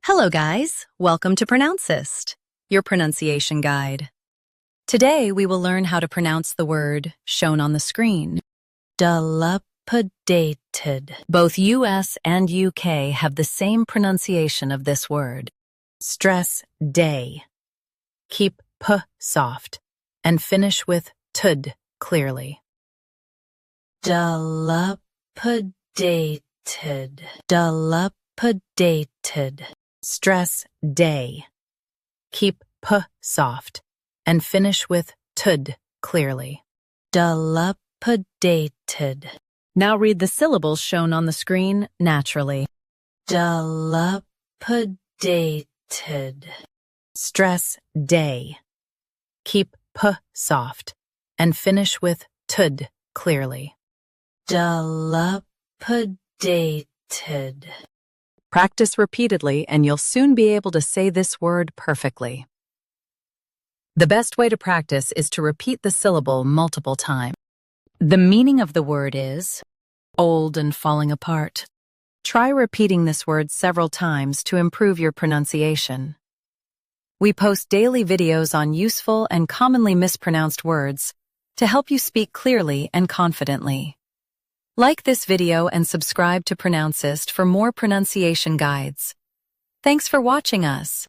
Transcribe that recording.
Hello guys, welcome to Pronouncist, your pronunciation guide. Today we will learn how to pronounce the word shown on the screen. Dilapidated. Both US and UK have the same pronunciation of this word. Stress day. Keep p soft and finish with tud clearly. Dilapidated. Dilapidated. Stress day. Keep p soft and finish with tud clearly. Dilapidated. Now read the syllables shown on the screen naturally. Dilapidated. Stress day. Keep p soft and finish with tud clearly. Dilapidated. Practice repeatedly and you'll soon be able to say this word perfectly. The best way to practice is to repeat the syllable multiple times. The meaning of the word is old and falling apart. Try repeating this word several times to improve your pronunciation. We post daily videos on useful and commonly mispronounced words to help you speak clearly and confidently. Like this video and subscribe to Pronouncist for more pronunciation guides. Thanks for watching us.